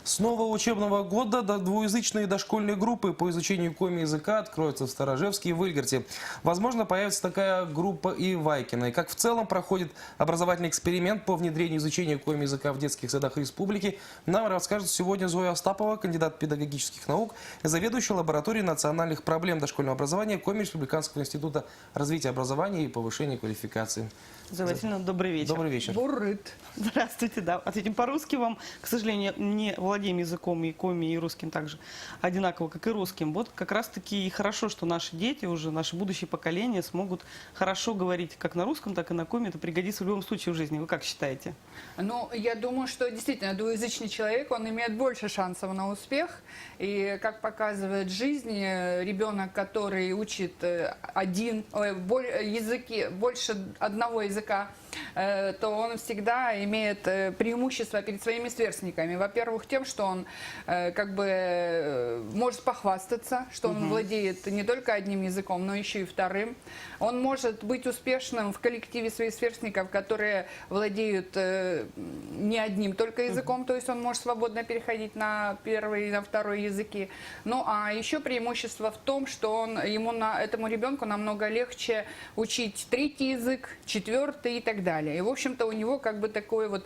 С нового учебного года двуязычные дошкольные группы по изучению коми-языка откроются в Старожевске и Выльгерте. Возможно, появится такая группа и в Айкино. И как в целом проходит образовательный эксперимент по внедрению изучения коми-языка в детских садах республики, нам расскажет сегодня Зоя Остапова, кандидат педагогических наук, заведующая лабораторией национальных проблем дошкольного образования Коми Республиканского института развития образования и повышения квалификации. Зоя Васильевна, добрый вечер. Добрый вечер. Буррыт. Здравствуйте, да. Ответим по-русски вам. К сожалению, не владеем языком и коми, и русским также одинаково, как и русским. Вот как раз-таки и хорошо, что наши дети, уже наше будущее поколение смогут хорошо говорить как на русском, так и на коми. Это пригодится в любом случае в жизни. Вы как считаете? Ну, я думаю, что действительно двуязычный человек, он имеет больше шансов на успех. И, как показывает жизнь, ребенок, который учит больше одного языка, то он всегда имеет преимущество перед своими сверстниками. Во-первых, тем, что он может похвастаться, что он владеет не только одним языком, но еще и вторым. Он может быть успешным в коллективе своих сверстников, которые владеют не одним только языком, то есть он может свободно переходить на первый и на второй языки. Ну, а еще преимущество в том, что этому ребенку намного легче учить третий язык, четвертый и так далее. И, в общем-то, у него такое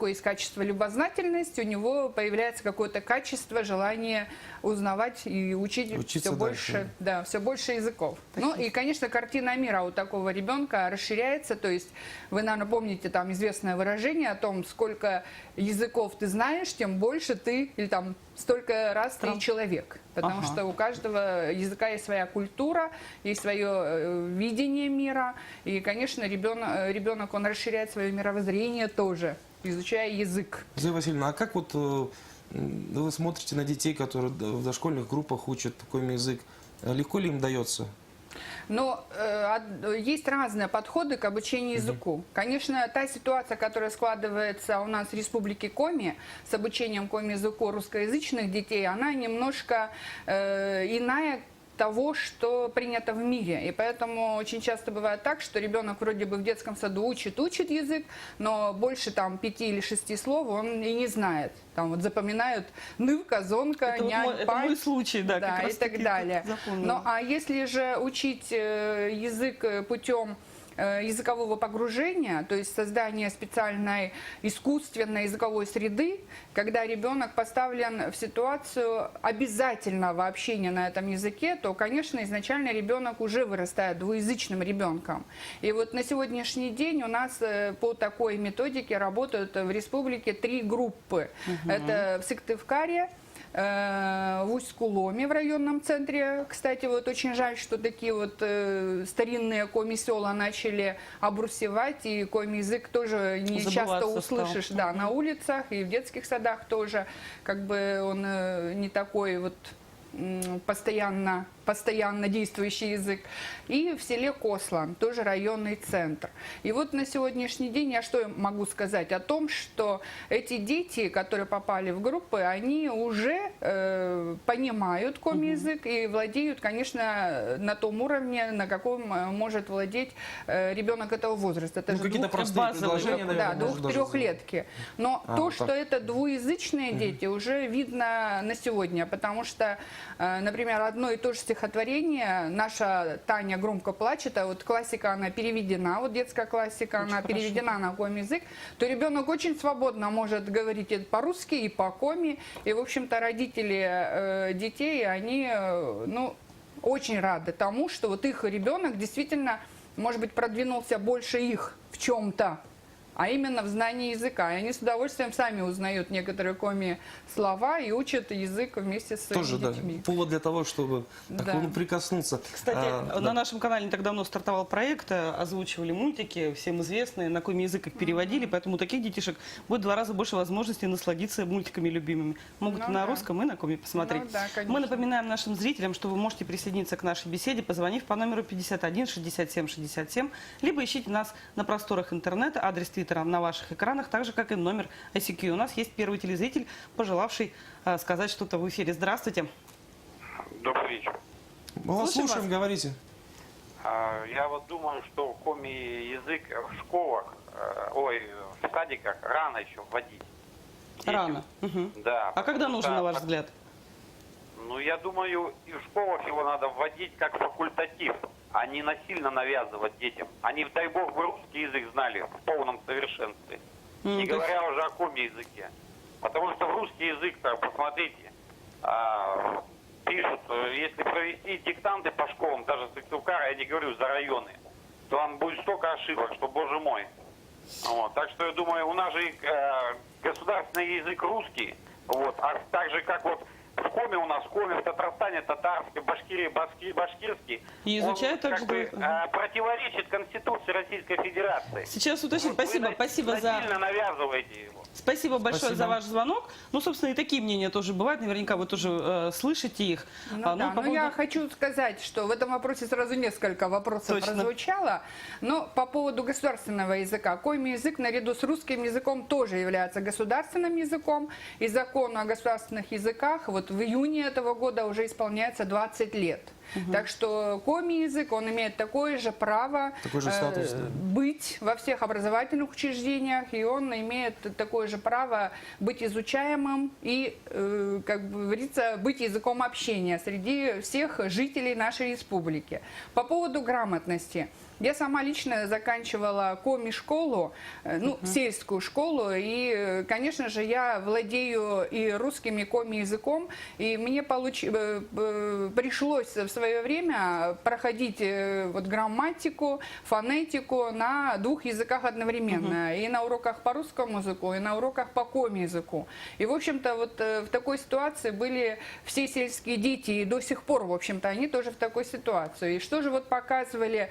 есть качество любознательности, у него появляется какое-то качество, желание узнавать и учиться все больше, все больше языков. Ну и, конечно, картина мира у такого ребенка расширяется. То есть вы, наверное, помните там известное выражение о том, сколько языков ты знаешь, тем больше ты, или там столько раз ты человек. Потому что у каждого языка есть своя культура, есть свое видение мира. И, конечно, ребенок, он расширяет свое мировоззрение тоже, изучая язык. Зоя Васильевна, а как вы смотрите на детей, которые в дошкольных группах учат коми-язык? Легко ли им дается? Но есть разные подходы к обучению языку. Конечно, та ситуация, которая складывается у нас в Республике Коми с обучением коми-языку русскоязычных детей, она немножко иная того, что принято в мире. И поэтому очень часто бывает так, что ребенок вроде бы в детском саду учит язык, но больше там 5 или 6 слов он и не знает. Там вот запоминают нывка, зонка, нянь, пань. Это мой случай, да, как раз и так далее. Ну, а если же учить язык путем языкового погружения, то есть создание специальной искусственной языковой среды, когда ребенок поставлен в ситуацию обязательного общения на этом языке, то, конечно, изначально ребенок уже вырастает двуязычным ребенком. И вот на сегодняшний день у нас по такой методике работают в республике 3 группы. Это в Сыктывкаре, в Усть-Куломе, в районном центре. Кстати, вот очень жаль, что такие вот старинные коми-села начали обрусевать, и коми-язык тоже не часто услышишь на улицах, и в детских садах тоже. Как бы он не такой вот постоянно действующий язык. И в селе Кослан, тоже районный центр. И вот на сегодняшний день я что могу сказать? О том, что эти дети, которые попали в группы, они уже понимают коми-язык и владеют, конечно, на том уровне, на каком может владеть ребенок этого возраста. Это же какие-то простые предложения, наверное, 2-3-летки. Но что это двуязычные дети, уже видно на сегодня, потому что, например, одно и то же стихотворение наша Таня громко плачет, а вот классика, она переведена, вот детская классика, она переведена на коми-язык, то ребенок очень свободно может говорить и по-русски, и по-коми, и, в общем-то, родители детей, они, очень рады тому, что вот их ребенок действительно, может быть, продвинулся больше их в чем-то, а именно в знании языка. И они с удовольствием сами узнают некоторые коми-слова и учат язык вместе с своими детьми. Да, повод для того, чтобы прикоснуться. Кстати, на нашем канале не так давно стартовал проект, озвучивали мультики, всем известные, на коми-язык их переводили, поэтому у таких детишек будет в 2 раза больше возможностей насладиться мультиками любимыми. Могут и на русском, и на коми посмотреть. Мы напоминаем нашим зрителям, что вы можете присоединиться к нашей беседе, позвонив по номеру 51 67 67, либо ищите нас на просторах интернета, адрес Твиттера на ваших экранах, так же, как и номер ICQ. У нас есть первый телезритель, пожелавший сказать что-то в эфире. Здравствуйте. Добрый вечер. Мы вас слушаем, говорите. Я вот думаю, что коми-язык в школах, в садиках рано еще вводить. детям. Рано. Мгм. Да. А когда потому нужно, что- на ваш взгляд? Ну, я думаю, и в школах его надо вводить как факультатив, а не насильно навязывать детям. Они, дай бог, бы русский язык знали в полном совершенстве. Не То есть- говоря уже о коми-языке. Потому что в русский язык-то, посмотрите, пишут, если провести диктанты по школам, даже Сыктывкара, я не говорю за районы, то там будет столько ошибок, что, боже мой. Вот. Так что я думаю, у нас же государственный язык русский, вот, а так же, как вот в Коме у нас, в Коме, в Татарстане, татарский, Башкирии, башкирский, И изучают он также, как бы, да? противоречит Конституции Российской Федерации. Сейчас уточню. Вот Спасибо, вы спасибо за... насильно навязываете его. Спасибо большое Спасибо. за ваш звонок. Ну, собственно, и такие мнения тоже бывают. Наверняка вы тоже слышите их. Ну, А, да, по но я поводу- хочу сказать, что в этом вопросе сразу несколько вопросов Точно. прозвучало. Но по поводу государственного языка. Коми язык наряду с русским языком тоже является государственным языком. И закону о государственных языках вот в июне этого года уже исполняется 20 лет. Так что коми язык, он имеет такое же право Такой же статус, да. быть во всех образовательных учреждениях, и он имеет такое же право быть изучаемым и, как говорится, быть языком общения среди всех жителей нашей республики. По поводу грамотности. Я сама лично заканчивала коми-школу, ну, сельскую школу, и, конечно же, я владею и русским, и коми-языком, и мне пришлось в свое время проходить вот грамматику, фонетику на двух языках одновременно, и на уроках по русскому языку, и на уроках по коми-языку. И, в общем-то, вот в такой ситуации были все сельские дети, и до сих пор, в общем-то, они тоже в такой ситуации. И что же вот показывали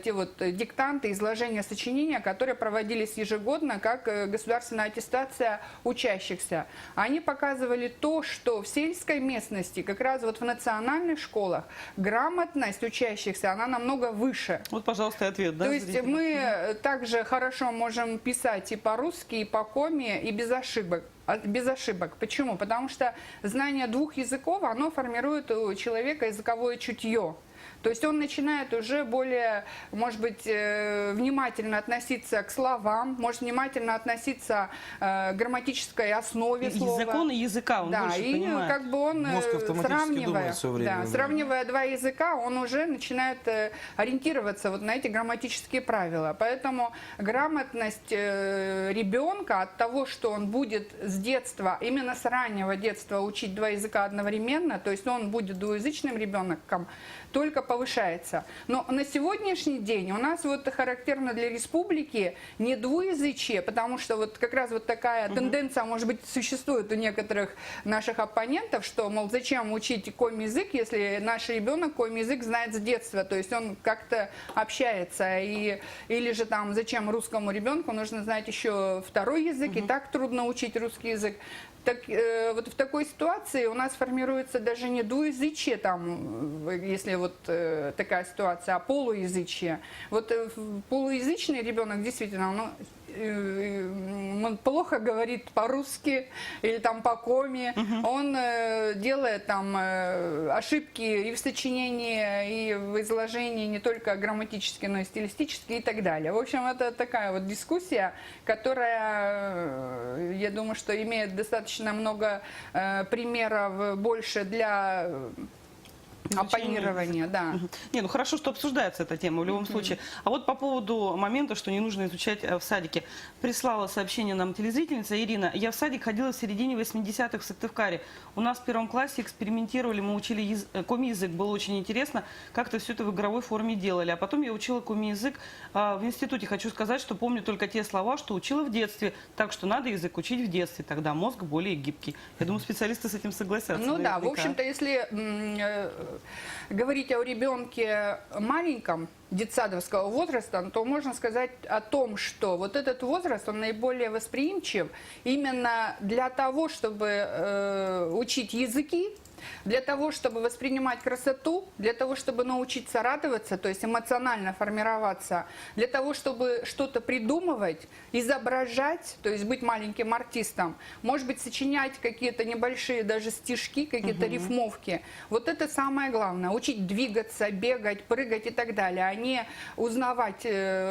те вот диктанты, изложения сочинения, которые проводились ежегодно как государственная аттестация учащихся. Они показывали то, что в сельской местности, как раз вот в национальных школах, грамотность учащихся, она намного выше. Вот, пожалуйста, и ответ. Да, То есть зрителям? мы также хорошо можем писать и по-русски, и по коме, и без ошибок. Без ошибок. Почему? Потому что знание двух языков, оно формирует у человека языковое чутье. То есть он начинает уже более, может быть, внимательно относиться к словам, может внимательно относиться к грамматической основе слова. Законы языка он Да, больше и понимает. как бы он, Мозг автоматически думает всё время, да, да. сравнивая два языка, он уже начинает ориентироваться вот на эти грамматические правила. Поэтому грамотность ребенка от того, что он будет с детства, именно с раннего детства учить два языка одновременно, то есть он будет двуязычным ребенком, только повышается. Но на сегодняшний день у нас вот характерно для республики не двуязычие, потому что вот как раз вот такая тенденция, может быть, существует у некоторых наших оппонентов, что, мол, зачем учить коми-язык, если наш ребенок коми-язык знает с детства, то есть он как-то общается, или же там зачем русскому ребенку нужно знать еще второй язык, и так трудно учить русский язык. Так, вот в такой ситуации у нас формируется даже не двуязычие, там, если вот такая ситуация, а полуязычие. Вот полуязычный ребенок действительно, он плохо говорит по-русски или там по коме, он делает там ошибки и в сочинении, и в изложении не только грамматические, но и стилистические и так далее. В общем, это такая вот дискуссия, которая, я думаю, что имеет достаточно много примеров больше для оппонирования, да. Не, ну хорошо, что обсуждается эта тема в любом случае. А вот по поводу момента, что не нужно изучать в садике. Прислала сообщение нам телезрительница Ирина. Я в садик ходила в середине 80-х в Сыктывкаре. У нас в первом классе экспериментировали, мы учили коми-язык. Было очень интересно, как-то все это в игровой форме делали. А потом я учила коми-язык в институте. Хочу сказать, что помню только те слова, что учила в детстве. Так что надо язык учить в детстве. Тогда мозг более гибкий. Я думаю, специалисты с этим согласятся. Ну да, в наверняка. общем-то, если говорить о ребенке маленьком, детсадовского возраста, то можно сказать о том, что вот этот возраст, он наиболее восприимчив именно для того, чтобы учить языки, для того, чтобы воспринимать красоту, для того, чтобы научиться радоваться, то есть эмоционально формироваться, для того, чтобы что-то придумывать, изображать, то есть быть маленьким артистом, может быть, сочинять какие-то небольшие даже стишки, какие-то рифмовки. Вот это самое главное. Учить двигаться, бегать, прыгать и так далее, а не узнавать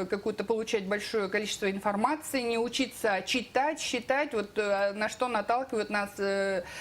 какую-то, получать большое количество информации, не учиться читать, считать, вот на что наталкивают нас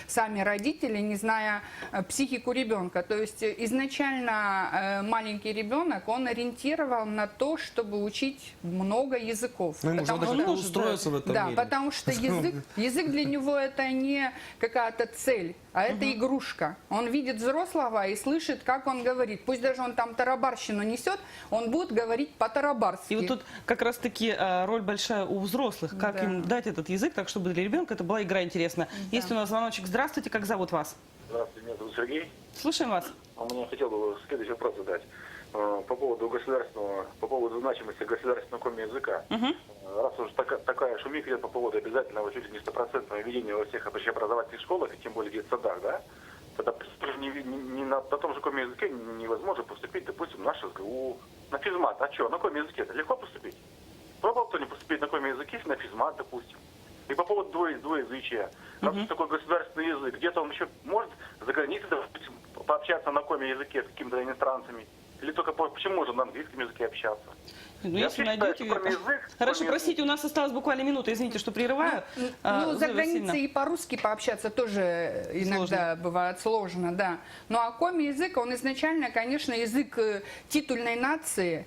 сами родители, не зная психику ребенка. То есть изначально маленький ребенок, он ориентирован на то, чтобы учить много языков. Ну, ему же Потому надо как-то что- устроиться в этом Да, мире. потому что язык для него это не какая-то цель, а это игрушка. Он видит взрослого и слышит, как он говорит. Пусть даже он там тарабарщину несет, он будет говорить по-тарабарски. И вот тут как раз-таки роль большая у взрослых. Как Да. им дать этот язык, так чтобы для ребенка это была игра интересная. Есть у нас звоночек. Здравствуйте, как зовут вас? Здравствуйте, меня зовут Сергей. Слушаем вас. У меня хотел бы следующий вопрос задать. По поводу значимости государственного коми-языка. Раз уж такая шумиха идет по поводу обязательного чуть ли не 100% введения во всех общеобразовательных школах, и тем более в детсадах, да, тогда не на том же коми-языке невозможно поступить, допустим, на ШСГУ, на физмат. А что, на коми-языке это легко поступить? Пробовал кто-нибудь поступить на коми-языке, на физмат, допустим? И по поводу двуязычия. Раз уж такой государственный язык, где-то он еще может за границей, допустим, пообщаться на коми-языке с какими-то иностранцами? Или только почему можно на английском языке общаться? Ну, Я если вообще найдете... считаю, что кроме Хорошо, язык- простите, у нас осталась буквально минута. Извините, что прерываю. Ну, за Зоя границей Васильевна. и по-русски пообщаться тоже иногда бывает сложно, да. Ну, а коми-язык, он изначально, конечно, язык титульной нации.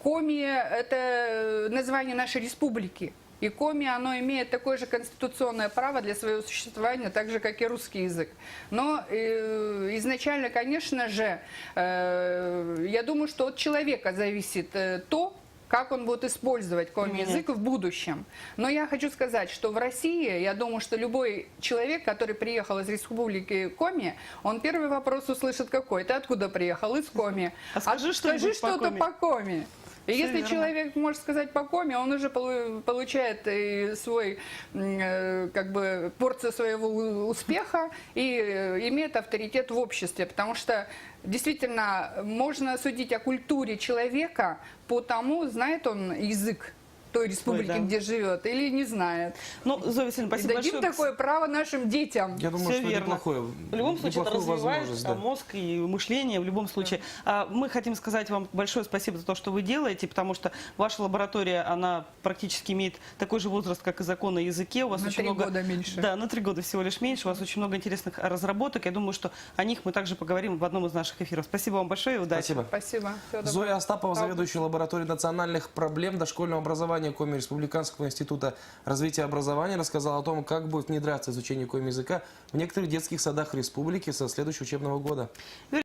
Коми – это название нашей республики. И коми, оно имеет такое же конституционное право для своего существования, так же, как и русский язык. Но изначально, конечно же, я думаю, что от человека зависит то, как он будет использовать коми-язык в будущем. Но я хочу сказать, что в России, я думаю, что любой человек, который приехал из республики Коми, он первый вопрос услышит какой? Ты откуда приехал? Из Коми. А скажи что-нибудь по что-то Коми. по Коми. И Всё если верно. человек может сказать по коме, он уже получает и свой, как бы, порцию своего успеха и имеет авторитет в обществе. Потому что действительно можно судить о культуре человека по тому, знает он язык той республики, да. где живет, или не знает. Ну, Зоя Васильевна, И спасибо дадим большое. такое право нашим детям. Я думаю, Всё что верно. неплохое, В любом случае, это неплохую развивает возможность, да. мозг и мышление в любом случае. Мы хотим сказать вам большое спасибо за то, что вы делаете, потому что ваша лаборатория, она практически имеет такой же возраст, как и закон о языке. У вас На очень 3 много... года меньше. Да, на 3 года всего лишь меньше. У вас очень много интересных разработок. Я думаю, что о них мы также поговорим в одном из наших эфиров. Спасибо вам большое и удачи. Спасибо. Спасибо. Всего доброго. Зоя Остапова, Спасибо. заведующая лабораторией национальных проблем дошкольного образования Коми Республиканского института развития образования, рассказала о том, как будет внедряться изучение коми-языка в некоторых детских садах республики со следующего учебного года.